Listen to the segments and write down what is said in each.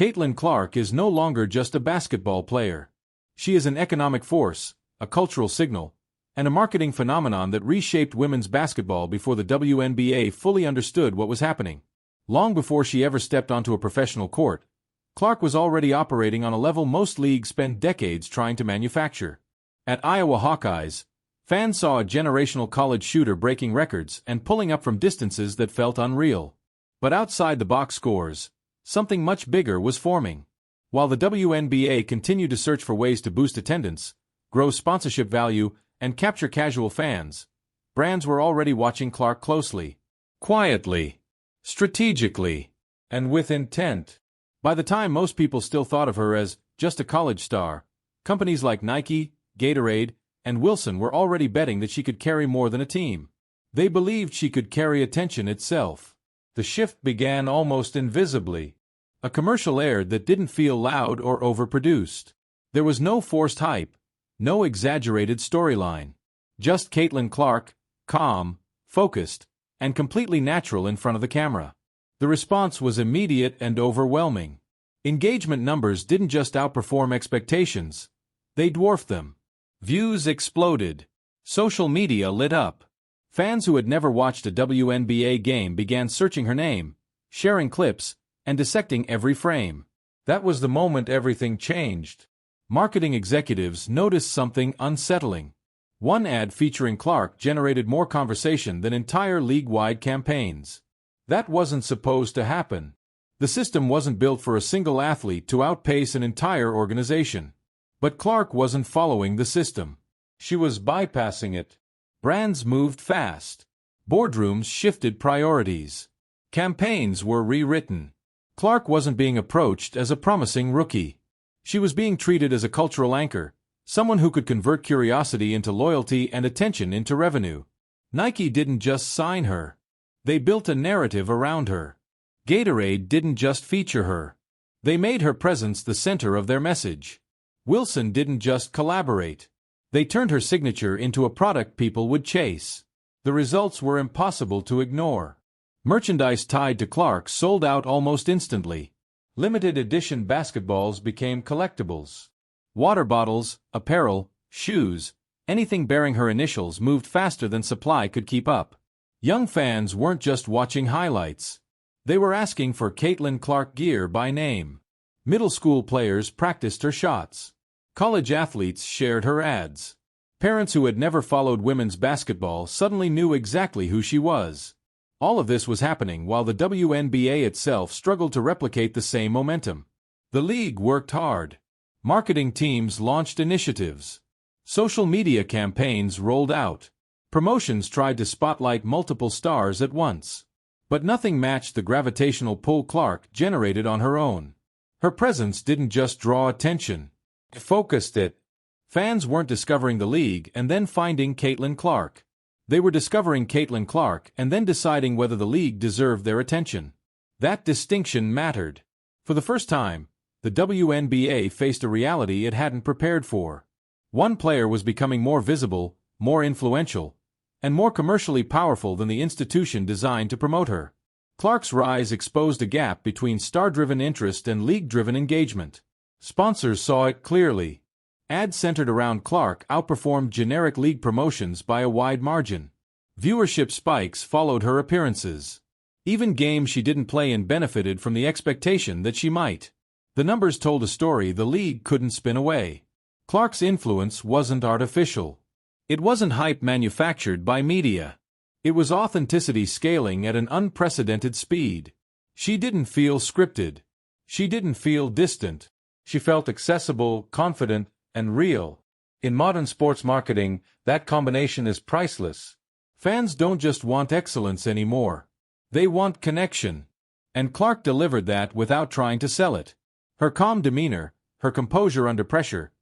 Caitlyn Clark is no longer just a basketball player. She is an economic force, a cultural signal, and a marketing phenomenon that reshaped women's basketball before the WNBA fully understood what was happening. Long before she ever stepped onto a professional court, Clark was already operating on a level most leagues spend decades trying to manufacture. At Iowa Hawkeyes, fans saw a generational college shooter breaking records and pulling up from distances that felt unreal. But outside the box scores, something much bigger was forming. While the WNBA continued to search for ways to boost attendance, grow sponsorship value, and capture casual fans, brands were already watching Clark closely. Quietly, strategically, and with intent. By the time most people still thought of her as just a college star, companies like Nike, Gatorade, and Wilson were already betting that she could carry more than a team. They believed she could carry attention itself. The shift began almost invisibly. A commercial aired that didn't feel loud or overproduced. There was no forced hype, no exaggerated storyline. Just Caitlyn Clark, calm, focused, and completely natural in front of the camera. The response was immediate and overwhelming. Engagement numbers didn't just outperform expectations, they dwarfed them. Views exploded. Social media lit up. Fans who had never watched a WNBA game began searching her name, sharing clips, and dissecting every frame. That was the moment everything changed. Marketing executives noticed something unsettling. One ad featuring Clark generated more conversation than entire league-wide campaigns. That wasn't supposed to happen. The system wasn't built for a single athlete to outpace an entire organization. But Clark wasn't following the system. She was bypassing it. Brands moved fast. Boardrooms shifted priorities. Campaigns were rewritten. Clark wasn't being approached as a promising rookie. She was being treated as a cultural anchor, someone who could convert curiosity into loyalty and attention into revenue. Nike didn't just sign her. They built a narrative around her. Gatorade didn't just feature her. They made her presence the center of their message. Wilson didn't just collaborate. They turned her signature into a product people would chase. The results were impossible to ignore. Merchandise tied to Clark sold out almost instantly. Limited edition basketballs became collectibles. Water bottles, apparel, shoes, anything bearing her initials moved faster than supply could keep up. Young fans weren't just watching highlights. They were asking for Caitlyn Clark gear by name. Middle school players practiced her shots. College athletes shared her ads. Parents who had never followed women's basketball suddenly knew exactly who she was. All of this was happening while the WNBA itself struggled to replicate the same momentum. The league worked hard. Marketing teams launched initiatives. Social media campaigns rolled out. Promotions tried to spotlight multiple stars at once. But nothing matched the gravitational pull Clark generated on her own. Her presence didn't just draw attention. It focused it. Fans weren't discovering the league and then finding Caitlyn Clark. They were discovering Caitlyn Clark and then deciding whether the league deserved their attention. That distinction mattered. For the first time, the WNBA faced a reality it hadn't prepared for. One player was becoming more visible, more influential, and more commercially powerful than the institution designed to promote her. Clark's rise exposed a gap between star-driven interest and league-driven engagement. Sponsors saw it clearly. Ads centered around Clark outperformed generic league promotions by a wide margin. Viewership spikes followed her appearances. Even games she didn't play in benefited from the expectation that she might. The numbers told a story the league couldn't spin away. Clark's influence wasn't artificial. It wasn't hype manufactured by media. It was authenticity scaling at an unprecedented speed. She didn't feel scripted. She didn't feel distant. She felt accessible, confident, and real. In modern sports marketing, that combination is priceless. Fans don't just want excellence anymore. They want connection. And Clark delivered that without trying to sell it. Her calm demeanor, her composure under pressure,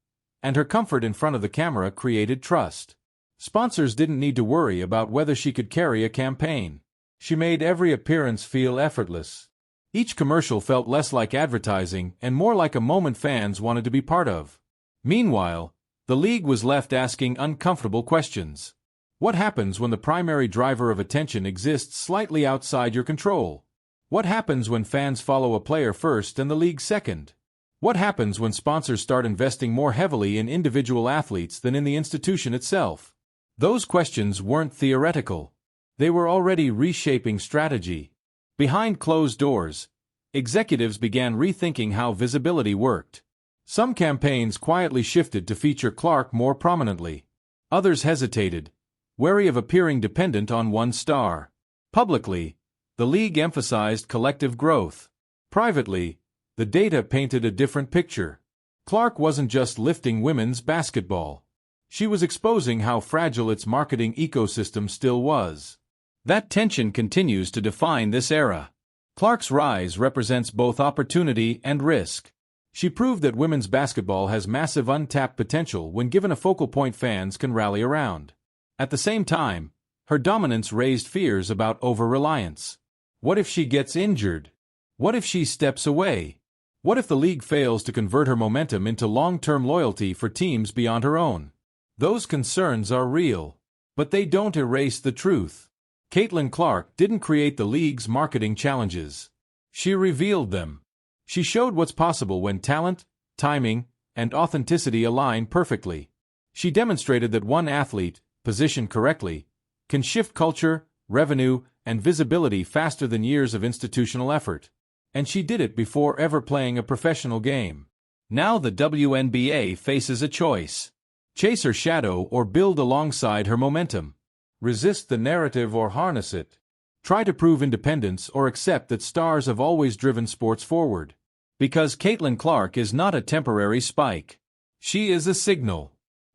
and her comfort in front of the camera created trust. Sponsors didn't need to worry about whether she could carry a campaign. She made every appearance feel effortless. Each commercial felt less like advertising and more like a moment fans wanted to be part of. Meanwhile, the league was left asking uncomfortable questions. What happens when the primary driver of attention exists slightly outside your control? What happens when fans follow a player first and the league second? What happens when sponsors start investing more heavily in individual athletes than in the institution itself? Those questions weren't theoretical. They were already reshaping strategy. Behind closed doors, executives began rethinking how visibility worked. Some campaigns quietly shifted to feature Clark more prominently. Others hesitated, wary of appearing dependent on one star. Publicly, the league emphasized collective growth. Privately, the data painted a different picture. Clark wasn't just lifting women's basketball. She was exposing how fragile its marketing ecosystem still was. That tension continues to define this era. Clark's rise represents both opportunity and risk. She proved that women's basketball has massive untapped potential when given a focal point fans can rally around. At the same time, her dominance raised fears about over-reliance. What if she gets injured? What if she steps away? What if the league fails to convert her momentum into long-term loyalty for teams beyond her own? Those concerns are real, but they don't erase the truth. Caitlyn Clark didn't create the league's marketing challenges. She revealed them. She showed what's possible when talent, timing, and authenticity align perfectly. She demonstrated that one athlete, positioned correctly, can shift culture, revenue, and visibility faster than years of institutional effort. And she did it before ever playing a professional game. Now the WNBA faces a choice. Chase her shadow or build alongside her momentum. Resist the narrative or harness it. Try to prove independence or accept that stars have always driven sports forward. Because Caitlyn Clark is not a temporary spike. She is a signal.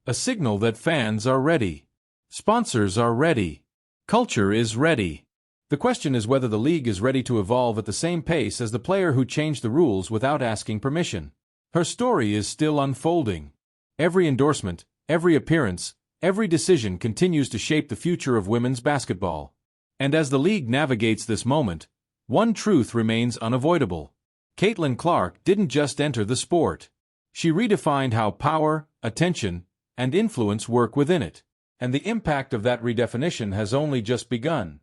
A signal that fans are ready. Sponsors are ready. Culture is ready. The question is whether the league is ready to evolve at the same pace as the player who changed the rules without asking permission. Her story is still unfolding. Every endorsement, every appearance, every decision continues to shape the future of women's basketball. And as the league navigates this moment, one truth remains unavoidable. Caitlyn Clark didn't just enter the sport. She redefined how power, attention, and influence work within it. And the impact of that redefinition has only just begun.